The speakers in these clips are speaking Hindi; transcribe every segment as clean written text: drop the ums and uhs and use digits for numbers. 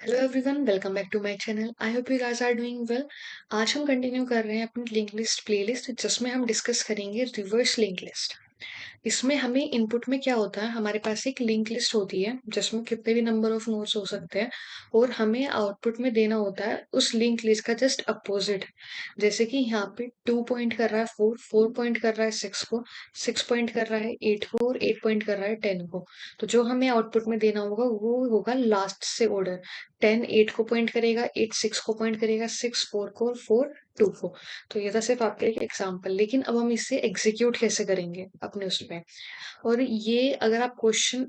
Hello everyone, welcome back to my channel. I hope you guys are doing well. आज हम कंटिन्यू कर रहे हैं अपनी लिंक लिस्ट प्लेलिस्ट, जिसमें हम डिस्कस करेंगे रिवर्स लिंक लिस्ट। इसमें हमें इनपुट में क्या होता है, हमारे पास एक लिंक लिस्ट होती है जिसमें कितने भी नंबर ऑफ नोड्स हो सकते हैं, और हमें आउटपुट में देना होता है उस लिंक लिस्ट का जस्ट अपोजिट। जैसे कि यहाँ पे 2 पॉइंट कर रहा है 4, 4 पॉइंट कर रहा है 6 को, 6 पॉइंट कर रहा है 8 को, और 8 पॉइंट कर रहा है 10 को। तो जो हमें आउटपुट में देना होगा वो होगा लास्ट से ऑर्डर। 10 8 को पॉइंट करेगा, 8 6 को पॉइंट करेगा, 6 4 को, और 4 2 को। तो ये था सिर्फ आपके एक एग्जांपल, लेकिन अब हम इसे एग्जीक्यूट कैसे करेंगे अपने उसमें। और ये अगर आप क्वेश्चन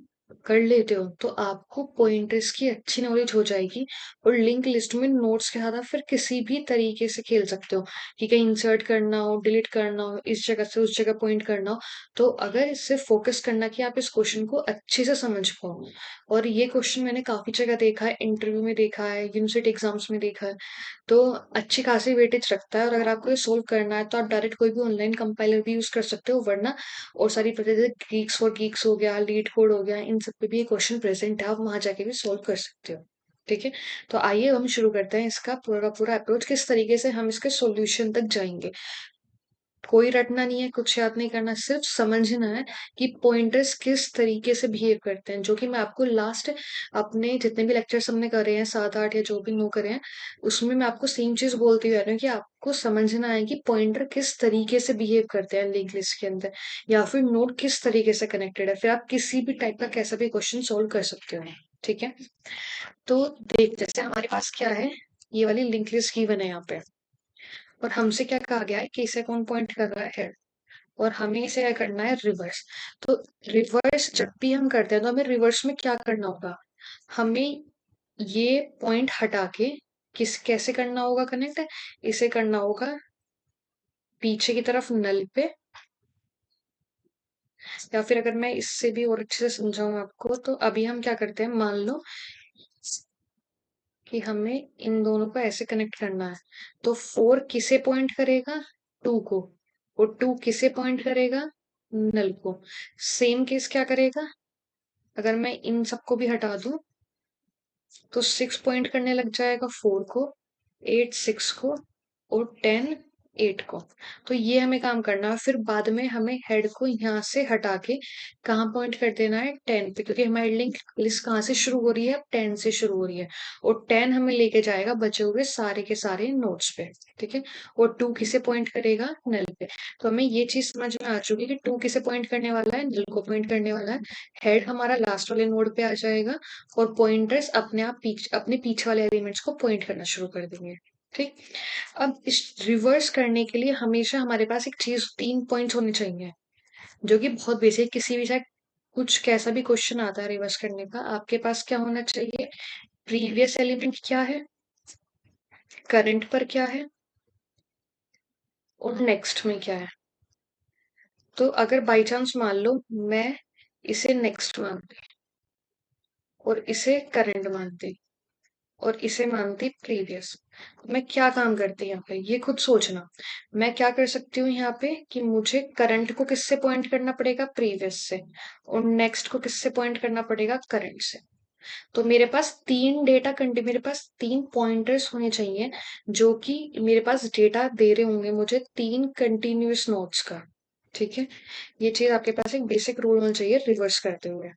कर लेते हो तो आपको पॉइंटर्स की अच्छी नॉलेज हो जाएगी, और लिंक लिस्ट में नोट्स के साथ आप फिर किसी भी तरीके से खेल सकते हो कि कहीं इंसर्ट करना हो, डिलीट करना हो, इस जगह से उस जगह पॉइंट करना हो। तो अगर इससे फोकस करना कि आप इस क्वेश्चन को अच्छे से समझ पाओ। और ये क्वेश्चन मैंने काफी जगह देखा है, इंटरव्यू में देखा है, यूनिवर्सिटी एग्जाम्स में देखा है। तो अच्छी खासी वेटेज रखता है, और अगर आपको ये सोल्व करना है तो आप डायरेक्ट कोई भी ऑनलाइन कंपाइलर भी यूज कर सकते हो, वरना और सारी पता जैसे गीक्स फॉर गीक्स हो गया, लीड कोड हो गया, इन सब पे भी ये क्वेश्चन प्रेजेंट है, आप वहां जाके भी सोल्व कर सकते हो। ठीक है। तो आइए हम शुरू करते हैं इसका पूरा पूरा अप्रोच, किस तरीके से हम इसके सॉल्यूशन तक जाएंगे। कोई रटना नहीं है, कुछ याद नहीं करना, सिर्फ समझना है कि पॉइंटर्स किस तरीके से बिहेव करते हैं, जो कि मैं आपको लास्ट अपने जितने भी लेक्चर्स हमने करे हैं, 7 8 या जो भी नो करे हैं, उसमें मैं आपको सेम चीज बोलती हुई आ रही हूँ कि आपको समझना है कि पॉइंटर किस तरीके से बिहेव करते हैं लिंक लिस्ट के अंदर, या फिर नोड किस तरीके से कनेक्टेड है, फिर आप किसी भी टाइप का कैसा भी क्वेश्चन सोल्व कर सकते हो। ठीक है। तो देख, जैसे हमारे पास क्या है, ये वाली लिंक लिस्ट गिवन है यहाँ पे, और हमसे क्या कहा गया है कि इसे कौन पॉइंट कर रहा है, और हमें इसे क्या करना है, रिवर्स। तो रिवर्स जब भी हम करते हैं तो हमें रिवर्स में क्या करना होगा, हमें ये पॉइंट हटा के किस कैसे करना होगा कनेक्ट, इसे करना होगा पीछे की तरफ नल पे। या फिर अगर मैं इससे भी और अच्छे से समझाऊं आपको, तो अभी हम क्या करते हैं, मान लो कि हमें इन दोनों को ऐसे कनेक्ट करना है। तो 4 किसे पॉइंट करेगा, 2 को, और 2 किसे पॉइंट करेगा, नल को। सेम केस क्या करेगा, अगर मैं इन सबको भी हटा दूं तो 6 पॉइंट करने लग जाएगा 4 को, 8 6 को, और 10 8 को। तो ये हमें काम करना है, फिर बाद में हमें हेड को यहाँ से हटा के कहाँ पॉइंट कर देना है, 10 पे, क्योंकि हमारी लिंक लिस्ट कहाँ से शुरू हो रही है, 10 से शुरू हो रही है। और 10 हमें लेके जाएगा बचे हुए सारे के सारे नोट्स पे। ठीक है। और 2 किसे पॉइंट करेगा, नल पे। तो हमें ये चीज समझ में आ चुकी है कि 2 किसे पॉइंट करने वाला है, नल को पॉइंट करने वाला है। हेड हमारा लास्ट वाले नोड पे आ जाएगा, और पॉइंटर्स अपने आप अपने पीछे वाले एलिमेंट्स को पॉइंट करना शुरू कर देंगे। ठीक। अब इस रिवर्स करने के लिए हमेशा हमारे पास एक चीज, 3 पॉइंट्स होने चाहिए, जो कि बहुत बेसिक, किसी भी चाहे कुछ कैसा भी क्वेश्चन आता है रिवर्स करने का, आपके पास क्या होना चाहिए, प्रीवियस एलिमेंट क्या है, करंट पर क्या है, और नेक्स्ट में क्या है। तो अगर बाई चांस मान लो मैं इसे नेक्स्ट मानती और इसे करंट मानती और इसे मानती प्रीवियस, मैं क्या काम करती यहाँ पे, ये खुद सोचना। मैं क्या कर सकती हूँ यहाँ पे कि मुझे करंट को किससे पॉइंट करना पड़ेगा, प्रीवियस से, और नेक्स्ट को किससे पॉइंट करना पड़ेगा, करंट से। तो मेरे पास 3 मेरे पास 3 पॉइंटर्स होने चाहिए, जो कि मेरे पास डेटा दे रहे होंगे मुझे 3 कंटिन्यूअस नोड्स का। ठीक है। ये चीज आपके पास एक बेसिक रूल होना चाहिए रिवर्स करते हुए।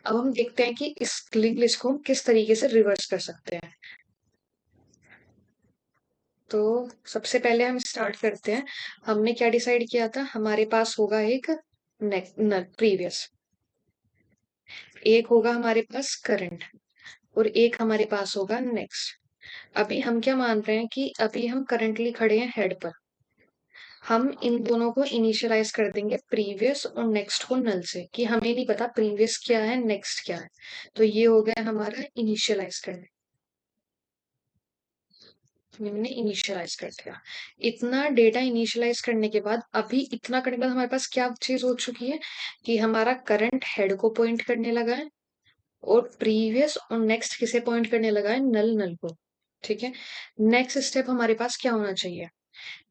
अब हम देखते हैं कि इस लिंक लिस्ट को हम किस तरीके से रिवर्स कर सकते हैं। तो सबसे पहले हम स्टार्ट करते हैं। हमने क्या डिसाइड किया था, हमारे पास होगा एक प्रीवियस, एक होगा हमारे पास करंट, और एक हमारे पास होगा नेक्स्ट। अभी हम क्या मान रहे हैं कि अभी हम करंटली खड़े हैं हेड पर, हम इन दोनों को इनिशियलाइज कर देंगे प्रीवियस और नेक्स्ट को नल से, कि हमें नहीं पता प्रीवियस क्या है नेक्स्ट क्या है। तो ये हो गया हमारा इनिशियलाइज करने, हमने इनिशियलाइज कर दिया। इतना डेटा इनिशियलाइज करने के बाद, अभी इतना करने के बाद हमारे पास क्या चीज हो चुकी है कि हमारा करंट हेड को पॉइंट करने लगा है, और प्रीवियस और नेक्स्ट किसे पॉइंट करने लगा है, नल नल को। ठीक है। नेक्स्ट स्टेप हमारे पास क्या होना चाहिए,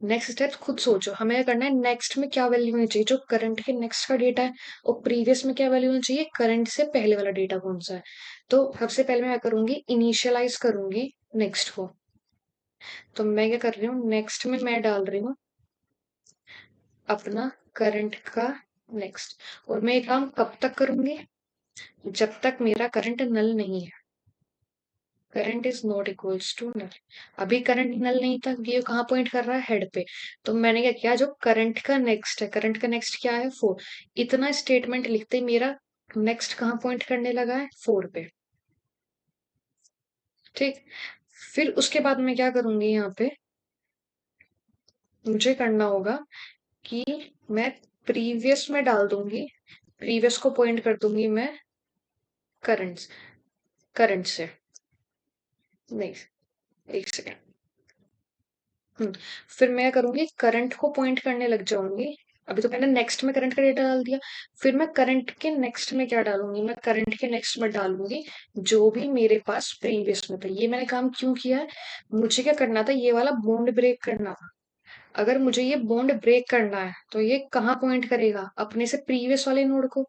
नेक्स्ट स्टेप खुद सोचो, हमें क्या करना है, नेक्स्ट में क्या वैल्यू होनी चाहिए, जो करंट के नेक्स्ट का डेटा है, और प्रीवियस में क्या वैल्यू होनी चाहिए, करंट से पहले वाला डेटा कौन सा है। तो सबसे पहले मैं क्या करूंगी, इनिशियलाइज करूंगी नेक्स्ट को। तो मैं क्या कर रही हूँ, नेक्स्ट में मैं डाल रही हूँ अपना करंट का नेक्स्ट। और मैं ये काम कब तक करूंगी, जब तक मेरा करंट नल नहीं है। Current is not equals to null. अभी करंट नल नहीं था, ये कहाँ पॉइंट कर रहा है, हेड पे। तो मैंने क्या किया, जो करंट का नेक्स्ट है, करंट का नेक्स्ट क्या है, 4। इतना स्टेटमेंट लिखते ही मेरा नेक्स्ट कहाँ पॉइंट करने लगा है, 4 पे। ठीक। फिर उसके बाद मैं क्या करूंगी, यहाँ पे मुझे करना होगा कि मैं प्रीवियस में डाल दूंगी, प्रीवियस को पॉइंट कर दूंगी मैं करंट करंट से। नहीं, एक सेकेंड। फिर मैं करूंगी, करंट को पॉइंट करने लग जाऊंगी। अभी तो मैंने नेक्स्ट में करंट का डेटा डाल दिया। फिर मैं करंट के नेक्स्ट में क्या डालूंगी, मैं करंट के नेक्स्ट में डालूंगी जो भी मेरे पास प्रीवियस में था। ये मैंने काम क्यों किया है, मुझे क्या करना था, ये वाला बॉन्ड ब्रेक करना था। अगर मुझे ये बॉन्ड ब्रेक करना है तो ये कहाँ पॉइंट करेगा, अपने से प्रीवियस वाले नोड को।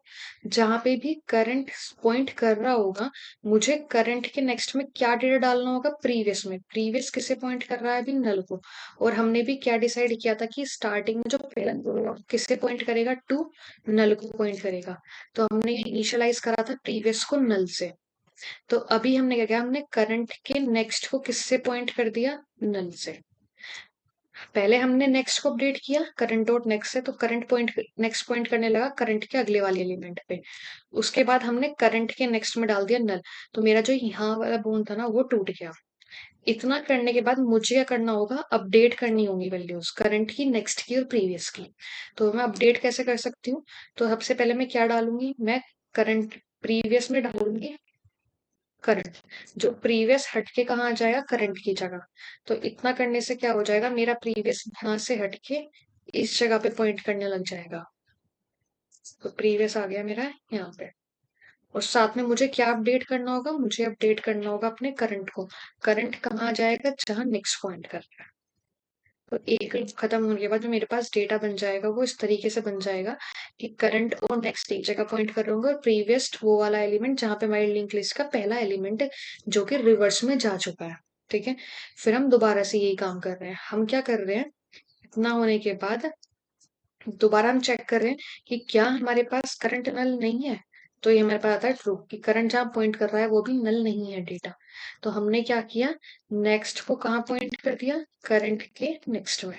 जहां पे भी करंट पॉइंट कर रहा होगा, मुझे करंट के नेक्स्ट में क्या डेटा डालना होगा, प्रीवियस में। प्रीवियस किसे पॉइंट कर रहा है, अभी नल को। और हमने भी क्या डिसाइड किया था कि स्टार्टिंग में जो पहला किसे पॉइंट करेगा, टू नल को पॉइंट करेगा। तो हमने इनिशियलाइज करा था प्रीवियस को नल से। तो अभी हमने क्या किया, हमने करंट के नेक्स्ट को किससे पॉइंट कर दिया, नल से। पहले हमने नेक्स्ट को अपडेट किया करंट डॉट नेक्स्ट से, तो करंट पॉइंट नेक्स्ट पॉइंट करने लगा करंट के अगले वाले एलिमेंट पे। उसके बाद हमने करंट के नेक्स्ट में डाल दिया नल। तो मेरा जो यहाँ वाला बोन था ना, वो टूट गया। इतना करने के बाद मुझे क्या करना होगा, अपडेट करनी होंगी वैल्यूज, करंट की, नेक्स्ट की और प्रीवियस की। तो मैं अपडेट कैसे कर सकती हूँ, तो सबसे पहले मैं क्या डालूंगी, मैं करंट प्रीवियस में डालूंगी करंट, जो प्रीवियस हटके कहाँ आ जाएगा, करंट की जगह। तो इतना करने से क्या हो जाएगा, मेरा प्रीवियस यहाँ से हटके इस जगह पे पॉइंट करने लग जाएगा। तो प्रीवियस आ गया मेरा यहाँ पे। और साथ में मुझे क्या अपडेट करना होगा, मुझे अपडेट करना होगा अपने करंट को। करंट कहाँ आ जाएगा, जहां नेक्स्ट पॉइंट कर रहा है। तो एक लूप खत्म होने के बाद जो मेरे पास डेटा बन जाएगा, वो इस तरीके से बन जाएगा कि करंट और नेक्स्ट एक जगह पॉइंट कर रहे होंगे, और प्रीवियस वो वाला एलिमेंट जहां पे हमारी लिंक लिस्ट का पहला एलिमेंट है, जो कि रिवर्स में जा चुका है। ठीक है। फिर हम दोबारा से यही काम कर रहे हैं। हम क्या कर रहे हैं, इतना होने के बाद दोबारा हम चेक कर रहे हैं कि क्या हमारे पास करंट नल नहीं है। तो ये हमारे पास आता है ट्रू, कि करंट जहां पॉइंट कर रहा है वो भी नल नहीं है डेटा। तो हमने क्या किया, नेक्स्ट को कहाँ पॉइंट कर दिया, करंट के नेक्स्ट में।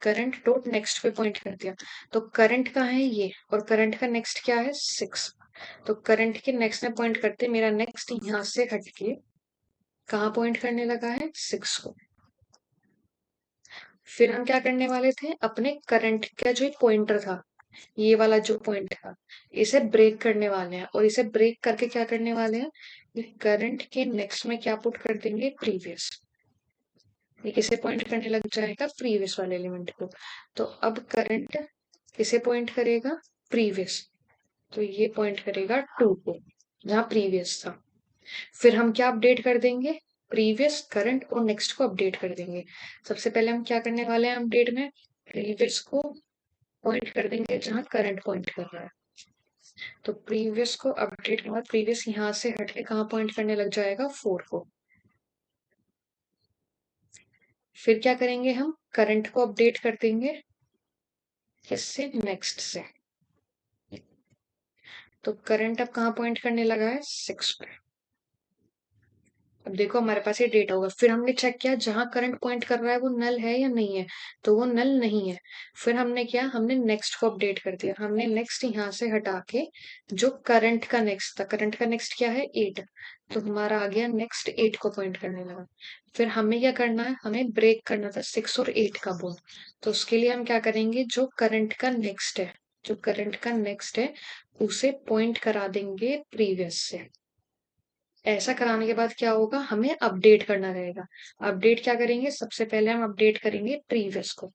करंट डॉट नेक्स्ट पे पॉइंट कर दिया। तो करंट का है ये, और करंट का नेक्स्ट क्या है, 6। तो करंट के नेक्स्ट में पॉइंट करते मेरा नेक्स्ट यहाँ से हटके कहाँ पॉइंट करने लगा है, 6 को। फिर हम क्या करने वाले थे, अपने करंट का जो एक पॉइंटर था, ये वाला जो पॉइंट था, इसे ब्रेक करने वाले हैं। और इसे ब्रेक करके क्या करने वाले हैं, करंट के नेक्स्ट में क्या पुट कर देंगे, प्रीवियस। ये किसे पॉइंट करने लग जाएगा, प्रीवियस वाले एलिमेंट को। तो अब करंट किसे पॉइंट करेगा, प्रीवियस। तो ये पॉइंट करेगा 2 को, जहां प्रीवियस था। फिर हम क्या अपडेट कर देंगे, प्रीवियस, करंट और नेक्स्ट को अपडेट कर देंगे। सबसे पहले हम क्या करने वाले हैं अपडेट में, प्रीवियस को पॉइंट कर देंगे जहां करंट पॉइंट कर रहा है। तो प्रीवियस को अपडेट के बाद प्रीवियस यहाँ से हटके कहाँ पॉइंट करने लग जाएगा, 4 को। फिर क्या करेंगे, हम करंट को अपडेट कर देंगे किससे, नेक्स्ट से। तो करंट अब कहाँ पॉइंट करने लगा है, 6 पे। अब देखो हमारे पास ये डेटा होगा। फिर हमने चेक किया जहां करंट पॉइंट कर रहा है वो नल है या नहीं है, तो वो नल नहीं है। फिर हमने क्या, हमने नेक्स्ट को अपडेट कर दिया। हमने नेक्स्ट यहाँ से हटा के जो करंट का नेक्स्ट था, करंट का नेक्स्ट क्या है, 8। तो हमारा आ गया नेक्स्ट 8 को पॉइंट करने लगा। फिर हमें क्या करना है, हमें ब्रेक करना था 6 और 8 का बोन। तो उसके लिए हम क्या करेंगे, जो करंट का नेक्स्ट है, जो करंट का नेक्स्ट है उसे पॉइंट करा देंगे प्रीवियस से। ऐसा कराने के बाद क्या होगा, हमें अपडेट करना रहेगा। अपडेट क्या करेंगे, सबसे पहले हम अपडेट करेंगे प्रीवियस को।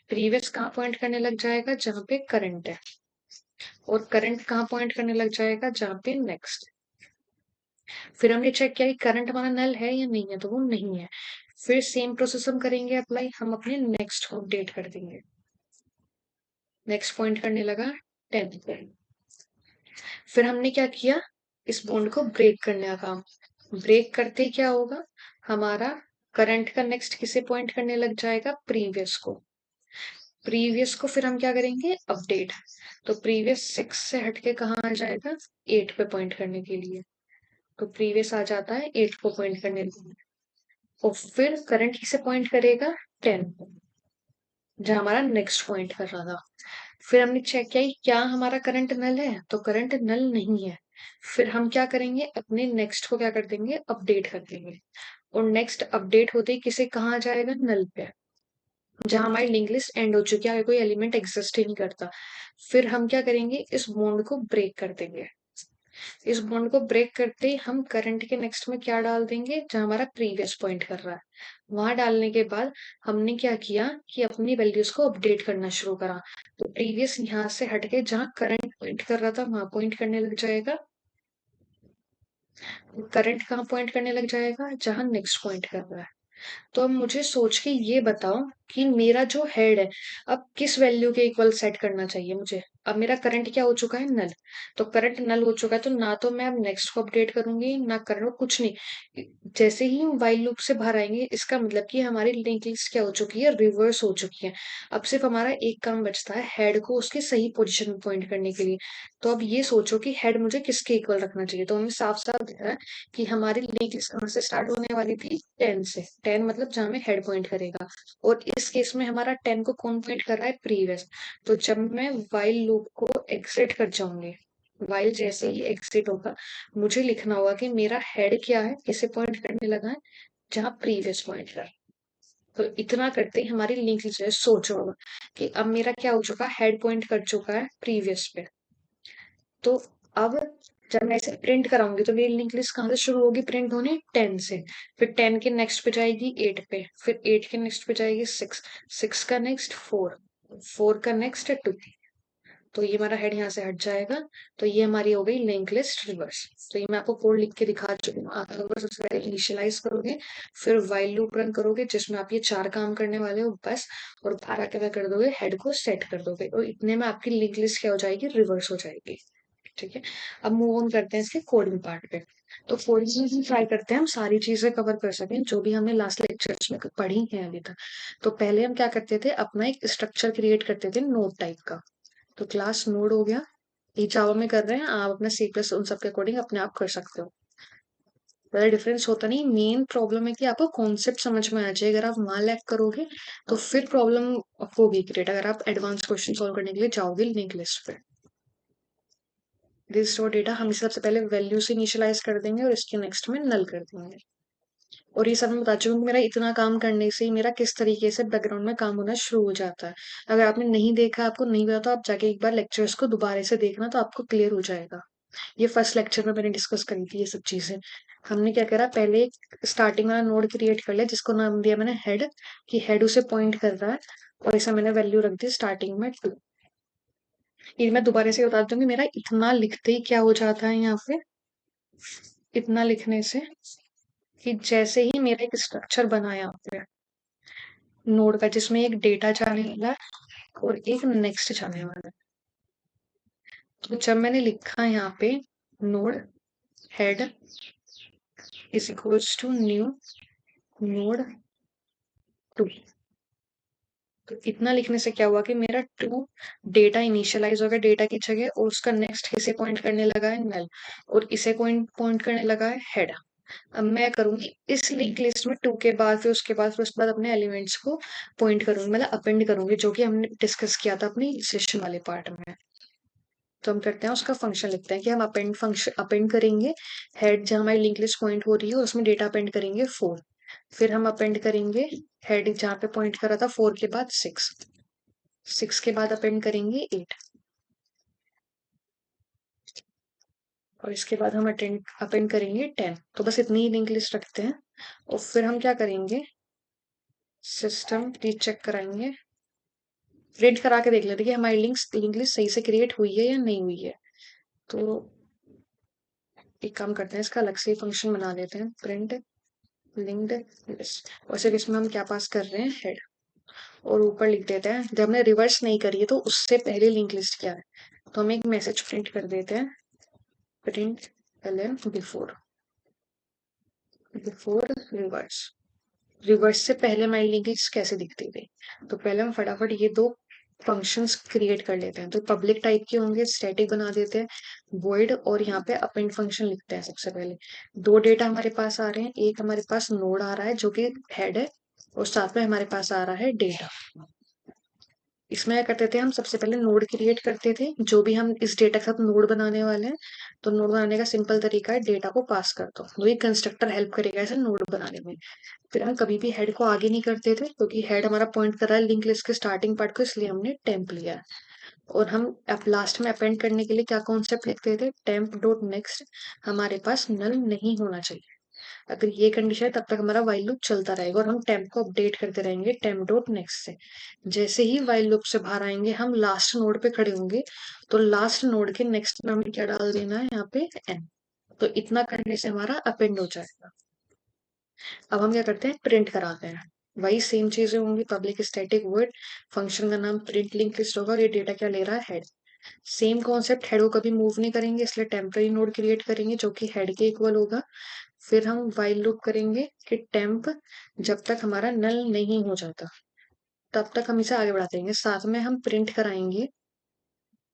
प्रीवियस कहाँ पॉइंट करने लग जाएगा, जहां पे करंट है। और करंट कहाँ पॉइंट करने लग जाएगा, जहां पे नेक्स्ट। फिर हमने चेक किया कि करंट हमारा नल है या नहीं है, तो वो नहीं है। फिर सेम प्रोसेस हम करेंगे अप्लाई, हम अपने नेक्स्ट को अपडेट कर देंगे। नेक्स्ट पॉइंट करने लगा 10 पे। फिर हमने क्या किया, इस बॉन्ड को ब्रेक करने का काम। ब्रेक करते ही क्या होगा, हमारा करंट का नेक्स्ट किसे पॉइंट करने लग जाएगा, प्रीवियस को। प्रीवियस को फिर हम क्या करेंगे, अपडेट। तो प्रीवियस 6 से हटके कहाँ आ जाएगा, 8 पे पॉइंट करने के लिए। तो प्रीवियस आ जाता है 8 को पॉइंट करने के लिए। और फिर करंट किसे पॉइंट करेगा, 10 को, जहां हमारा नेक्स्ट पॉइंट कर रहा था। फिर हमने चेक किया कि क्या हमारा करंट नल है, तो करंट नल नहीं है। फिर हम क्या करेंगे, अपने नेक्स्ट को क्या कर देंगे, अपडेट कर देंगे। और नेक्स्ट अपडेट होते ही किसे कहाँ जाएगा, नल पे, जहां हमारी लिंक लिस्ट एंड हो चुकी है, कोई एलिमेंट एग्जिस्ट ही नहीं करता। फिर हम क्या करेंगे, इस बॉन्ड को ब्रेक कर देंगे। इस बॉन्ड को ब्रेक करते ही हम करंट के नेक्स्ट में क्या डाल देंगे, जहां हमारा प्रीवियस पॉइंट कर रहा है। वहां डालने के बाद हमने क्या किया कि अपनी वैल्यूज को अपडेट करना शुरू करा। तो प्रीवियस यहाँ से हटके जहां करंट पॉइंट कर रहा था वहां पॉइंट करने लग जाएगा। करंट कहाँ पॉइंट करने लग जाएगा, जहां नेक्स्ट पॉइंट कर रहा है। तो अब मुझे सोच के ये बताओ कि मेरा जो हेड है, अब किस वैल्यू के इक्वल सेट करना चाहिए मुझे। अब मेरा करंट क्या हो चुका है, नल। तो करंट नल हो चुका है, तो ना तो मैं अब नेक्स्ट को अपडेट करूंगी, ना करंट, कुछ नहीं। जैसे ही हम वाइल लूप से बाहर आएंगे, इसका मतलब कि हमारी लिंक लिस्ट क्या हो चुकी है, रिवर्स हो चुकी है। अब सिर्फ हमारा एक काम बचता है, हेड को उसके सही पोजीशन में पॉइंट करने के लिए। तो अब ये सोचो कि हेड मुझे किसके इक्वल रखना चाहिए। तो हमें साफ साफ दिख रहा है कि हमारी लिंक लिस्ट कहाँ से स्टार्ट होने वाली थी, 10 से। 10 मतलब जहां में हेड पॉइंट करेगा। और इस केस में हमारा 10 को कौन पॉइंट कर रहा है, प्रीवियस। तो जब मैं वाइल लूप को एग्जिट कर जाऊंगी, वाइल जैसे ही एग्जिट होगा, मुझे लिखना होगा कि मेरा हेड क्या है, किसे पॉइंट करने लगा है, जहां प्रीवियस पॉइंट कर। तो इतना करते ही हमारी लिंक लिस्ट सोचो कि अब मेरा क्या हो चुका है, हेड पॉइंट कर चुका है प्रीवियस पे। तो अब जब मैं इसे प्रिंट कराऊंगी, तो मेरी लिंक लिस्ट कहाँ से शुरू होगी प्रिंट होने, 10 से। फिर 10 के नेक्स्ट पे जाएगी 8 पे, फिर 8 के नेक्स्ट पे जाएगी 6, 6 का नेक्स्ट 4, 4 का नेक्स्ट 2। तो ये हमारा हेड यहाँ से हट जाएगा। तो ये हमारी हो गई लिंक लिस्ट रिवर्स। तो ये मैं आपको कोड लिख के दिखा चुकी हूँ। आप अगर सबसे पहले इनिशियलाइज करोगे, फिर व्हाइल लूप रन करोगे जिसमें आप ये 4 काम करने वाले हो बस। और बाहर आके क्या कर दोगे, हेड को सेट कर दोगे, और इतने में आपकी लिंक लिस्ट क्या हो जाएगी, रिवर्स हो जाएगी। ठीक है। अब मूव ऑन करते हैं इसके कोडिंग पार्ट पे। तो कोडिंग में हम ट्राई करते हैं हम सारी चीजें कवर कर सकें जो भी हमने लास्ट लेक्चर्स में पढ़ी है अभी तक। तो पहले हम क्या करते थे, अपना एक स्ट्रक्चर क्रिएट करते थे नोड टाइप का। तो क्लास नोड हो गया। ये जावा में कर रहे हैं, आप अपना सी प्लस उन सब के अकॉर्डिंग अपने आप कर सकते हो। ज्यादा डिफरेंस होता नहीं, मेन प्रॉब्लम है कि आपको कॉन्सेप्ट समझ में आ जाए। अगर आप वहां लैक करोगे तो फिर प्रॉब्लम होगी क्रिएट, अगर आप एडवांस क्वेश्चन सॉल्व करने के लिए जाओगे लिंक लिस्ट पे। रिस्टोर डेटा हम इसे सबसे पहले वैल्यू से इनिशियलाइज कर देंगे और इसके नेक्स्ट में नल कर देंगे। और ये सब मैं बता चुकी हूँ कि मेरा इतना काम करने से ही मेरा किस तरीके से बैकग्राउंड में काम होना शुरू हो जाता है। अगर आपने नहीं देखा, आपको नहीं पता, तो आप जाके एक बार लेक्चर्स को दोबारा से देखना, तो आपको क्लियर हो जाएगा। ये फर्स्ट लेक्चर में मैंने डिस्कस करी थी ये सब चीजें। हमने क्या करा, पहले एक स्टार्टिंग वाला नोड क्रिएट कर लिया जिसको नाम दिया मैंने हेड, कि हेड उसे पॉइंट कर रहा है। और ऐसा मैंने वैल्यू रख दी स्टार्टिंग में 2। ये मैं दोबारा से बता दूंगी, मेरा इतना लिखते ही क्या हो जाता है यहाँ पे, इतना लिखने से कि जैसे ही मेरा एक स्ट्रक्चर बना यहाँ पे नोड का, जिसमें एक डेटा जाने वाला है और एक नेक्स्ट जाने वाला है। तो जब मैंने लिखा यहाँ पे node head is equals to new node 2, तो इतना लिखने से क्या हुआ कि मेरा 2 डेटा इनिशियलाइज हो गया डेटा की जगह, और उसका नेक्स्ट किसे पॉइंट करने लगा है, नल। और इसे पॉइंट पॉइंट करने लगा है हेड। अब मैं करूंगी इस लिंक लिस्ट में 2 के बाद, फिर उसके बाद अपने एलिमेंट्स को पॉइंट करूंगी, मतलब अपेंड करूंगी, जो कि हमने डिस्कस किया था अपनी सेशन वाले पार्ट में। तो हम करते हैं उसका फंक्शन लिखते हैं कि हम अपेंड फंक्शन अपेंड करेंगे हेड, जहां हमारी लिंक लिस्ट पॉइंट हो रही है उसमें डेटा अपेंड करेंगे 4। फिर हम अपेंड करेंगे हेड जहां पे पॉइंट कर रहा था 4 के बाद 6, 6 के बाद अपेंड करेंगे 8, और इसके बाद हम अटेंड अपेंड करेंगे 10। तो बस इतनी ही लिंक लिस्ट रखते हैं। और फिर हम क्या करेंगे, सिस्टम रीचेक कराएंगे, प्रिंट करा के देख लेते हैं कि हमारी लिंक लिस्ट सही से क्रिएट हुई है या नहीं हुई है। तो एक काम करते हैं, इसका अलग से फंक्शन बना लेते हैं, प्रिंट लिंक्ड लिस्ट, और सिर्फ इसमें हम क्या पास कर रहे हैं, हेड, और ऊपर लिख देते हैं, जब हमने रिवर्स नहीं करी है तो उससे पहले लिंक लिस्ट क्या है, तो हम एक मैसेज प्रिंट कर देते हैं, print LN before, before reverse, reverse से पहले हमारी लिंक लिस्ट कैसे दिखती थी। तो पहले हम फटाफट ये दो फंक्शंस क्रिएट कर लेते हैं, तो पब्लिक टाइप के होंगे, स्टैटिक बना देते हैं, void, और यहाँ पे अपेंड फंक्शन लिखते हैं। सबसे पहले दो डेटा हमारे पास आ रहे हैं, एक हमारे पास नोड आ रहा है जो कि हेड है, और साथ में हमारे पास आ रहा है डेटा। इसमें क्या करते थे, हम सबसे पहले नोड क्रिएट करते थे, जो भी हम इस डेटा के साथ नोड बनाने वाले हैं, तो नोड बनाने का सिंपल तरीका है, डेटा को पास कर दो, तो ये कंस्ट्रक्टर हेल्प करेगा ऐसे नोड बनाने में। फिर हम कभी भी हेड को आगे नहीं करते थे, क्योंकि हेड हमारा पॉइंट कर रहा है लिंक लिस्ट के स्टार्टिंग पार्ट को, इसलिए हमने टेम्प लिया है। और हम अब लास्ट में अपेंड करने के लिए क्या कॉन्सेप्ट लिखते थे, टेम्प डॉट नेक्स्ट हमारे पास नल नहीं होना चाहिए। अगर ये कंडीशन है तब तक हमारा वाइल लूप चलता रहेगा, और हम टेम्प को अपडेट करते रहेंगे टेम्प डॉट नेक्स्ट से। जैसे ही वाइल लूप से बाहर आएंगे, हम लास्ट नोड पे खड़े होंगे, तो लास्ट नोड के नेक्स्ट में हमें क्या डाल देना है, यहाँ पे एन। तो इतना करने से हमारा अपेंड हो जाएगा। अब हम क्या करते हैं, प्रिंट कराते हैं, वही सेम चीजें होंगी, पब्लिक स्टैटिक वर्ड, फंक्शन का नाम प्रिंट लिंक लिस्ट होगा, और ये डेटा क्या ले रहा है, हेड। सेम कॉन्सेप्ट, हेड को कभी मूव नहीं करेंगे, इसलिए टेम्पररी नोड क्रिएट करेंगे जो कि हेड के इक्वल होगा। फिर हम वाइल लूप करेंगे कि टेम्प जब तक हमारा नल नहीं हो जाता, तब तक हम इसे आगे बढ़ाते रहेंगे, साथ में हम प्रिंट कराएंगे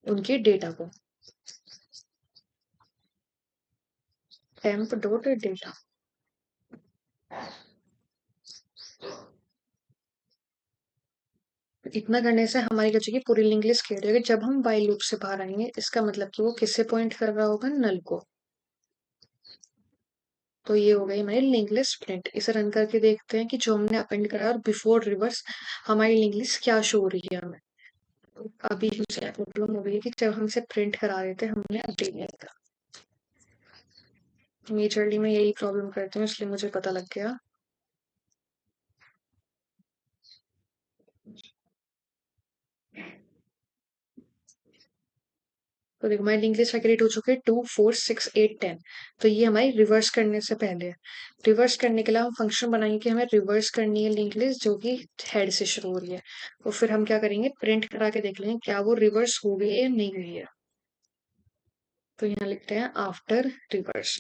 उनके डेटा को, टेम्प डॉट डेटा। इतना करने से हमारी क्या चाहिए, पूरी लिंक लिस्ट क्लियर होगी। जब हम वाइल लूप से बाहर आएंगे, इसका मतलब कि वो किससे पॉइंट कर रहा होगा, नल को। तो ये हो गई हमारी लिंक लिस्ट प्रिंट। इसे रन करके देखते हैं कि जो हमने अपेंड करा और बिफोर रिवर्स हमारी लिंक लिस्ट क्या शो हो रही है हमें। तो अभी उसे प्रॉब्लम हो गई है कि जब हम इसे प्रिंट करा रहे थे, हमने अपडेट नहीं करा। मेजरली मैं यही प्रॉब्लम करती हूँ, इसलिए मुझे पता लग गया। तो देखो हमारी लिंक लिस्ट क्रिएट हो चुकी है 2 4 6 8 10। तो ये हमारी रिवर्स करने से पहले है। रिवर्स करने के लिए हम फंक्शन बनाएंगे कि हमें रिवर्स करनी है लिंक लिस्ट जो कि हेड से शुरू हो रही है। तो फिर हम क्या करेंगे, प्रिंट करा के देख लेंगे क्या वो रिवर्स हो गई है या नहीं हुई है। तो यहाँ लिखते हैं आफ्टर रिवर्स।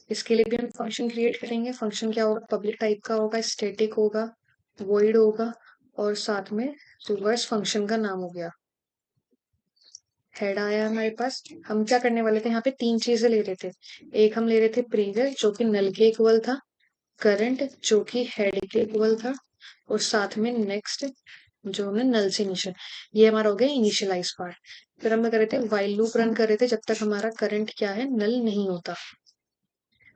इसके लिए भी हम फंक्शन क्रिएट करेंगे। फंक्शन क्या होगा, पब्लिक टाइप का होगा, स्टैटिक होगा, वॉइड होगा, और साथ में रिवर्स फंक्शन का नाम हो गया। हेड आया हमारे पास। हम क्या करने वाले थे, यहाँ पे तीन चीजें ले रहे थे। एक हम ले रहे थे प्रीवियस जो कि नल के इक्वल था, करंट जो कि हेड के इक्वल था, और साथ में नेक्स्ट जो हमने नल से इनिशियल, ये हमारा हो गया इनिशियलाइज पार्ट। फिर हम क्या कर रहे थे, वाइल लूप रन कर रहे थे जब तक हमारा करंट क्या है, नल नहीं होता।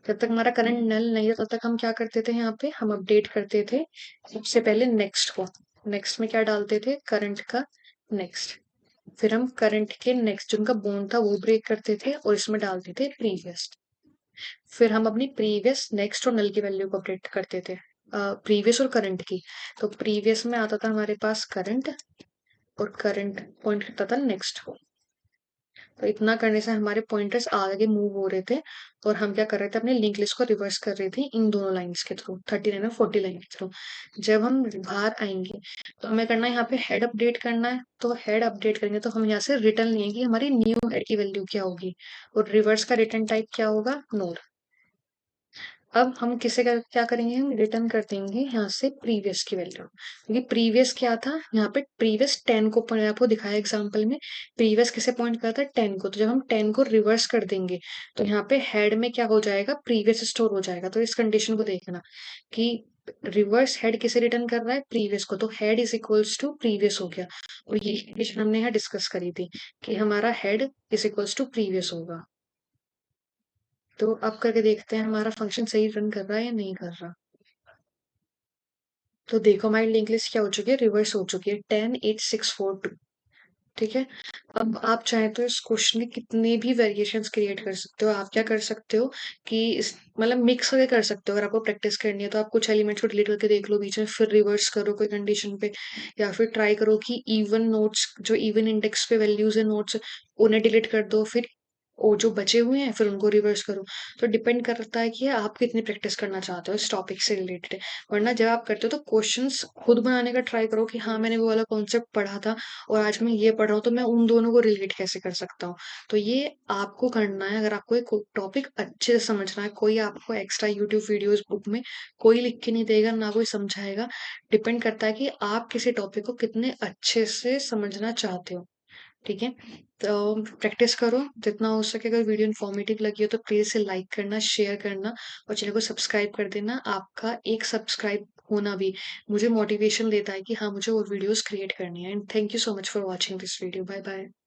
जब तक हमारा करंट नल नहीं होता तब तक हम क्या करते थे, यहाँ पे हम अपडेट करते थे सबसे पहले नेक्स्ट को। नेक्स्ट में क्या डालते थे, करंट का नेक्स्ट। फिर हम करंट के नेक्स्ट जिनका बॉन्ड था वो ब्रेक करते थे, और इसमें डालते थे प्रीवियस। फिर हम अपनी प्रीवियस, नेक्स्ट और नल की वैल्यू को अपडेट करते थे, प्रीवियस और करंट की। तो प्रीवियस में आता था हमारे पास करंट, और करंट पॉइंट करता था नेक्स्ट को। तो इतना करने से हमारे पॉइंटर्स आगे मूव हो रहे थे, और हम क्या कर रहे थे, अपने लिंक लिस्ट को रिवर्स कर रहे थे इन दोनों लाइंस के थ्रू, 39 और 40 लाइन के थ्रू। जब हम बाहर आएंगे तो हमें करना है, यहाँ पे हेड अपडेट करना है। तो हेड अपडेट करेंगे तो हम यहाँ से रिटर्न लेंगे हमारी न्यू हेड की वैल्यू क्या होगी, और रिवर्स का रिटर्न टाइप क्या होगा, नोड। अब हम किसे क्या करेंगे, हम रिटर्न कर देंगे यहाँ से प्रीवियस की वैल्यू, क्योंकि प्रीवियस क्या था, यहाँ पे प्रीवियस 10 को मैंने आपको दिखाया एग्जांपल में, प्रीवियस किसे पॉइंट करता है, 10 को। तो जब हम 10 को रिवर्स कर देंगे तो यहाँ पे हेड में क्या हो जाएगा, प्रीवियस स्टोर हो जाएगा। तो इस कंडीशन को देखना कि रिवर्स हेड किसे रिटर्न कर रहा है, प्रीवियस को, तो head is equals to previous हो गया। और ये कंडीशन हमने यहाँ डिस्कस करी थी कि हमारा head is equals to previous होगा। तो अब करके देखते हैं हमारा फंक्शन सही रन कर रहा है या नहीं कर रहा। तो देखो हमारी लिंक लिस्ट क्या हो चुकी है, रिवर्स हो चुकी है, 10 8 6 4 2। ठीक है? अब आप चाहें तो इस क्वेश्चन के कितने भी वेरिएशंस क्रिएट कर सकते हो। आप क्या कर सकते हो कि इस मतलब मिक्स करके कर सकते हो। अगर आपको प्रैक्टिस करनी है तो आप कुछ एलिमेंट्स को डिलीट करके देख लो बीच में, फिर रिवर्स करो कोई कंडीशन पे, या फिर ट्राई करो कि इवन नोट्स जो इवन इंडेक्स पे वैल्यूज़ है नोट्स, उन्हें डिलीट कर दो, फिर वो जो बचे हुए हैं फिर उनको रिवर्स करो। तो डिपेंड करता है कि आप कितनी प्रैक्टिस करना चाहते हो इस टॉपिक से रिलेटेड। वरना जब आप करते हो तो क्वेश्चंस खुद बनाने का ट्राई करो कि हाँ, मैंने वो वाला कॉन्सेप्ट पढ़ा था और आज मैं ये पढ़ रहा हूँ, तो मैं उन दोनों को रिलेट कैसे कर सकता हूँ। तो ये आपको करना है अगर आपको एक टॉपिक अच्छे से समझना है। कोई आपको एक्स्ट्रा यूट्यूब वीडियोज़ बुक में कोई लिख के नहीं देगा, ना कोई समझाएगा। डिपेंड करता है कि आप किसी टॉपिक को कितने अच्छे से समझना चाहते हो। ठीक है? तो प्रैक्टिस करो जितना हो सके। अगर वीडियो इन्फॉर्मेटिव लगी हो तो प्लीज़ इसे लाइक करना, शेयर करना और चैनल को सब्सक्राइब कर देना। आपका एक सब्सक्राइब होना भी मुझे मोटिवेशन देता है कि हाँ, मुझे और वीडियोज़ क्रिएट करनी है। And thank you so much for watching this video. Bye bye.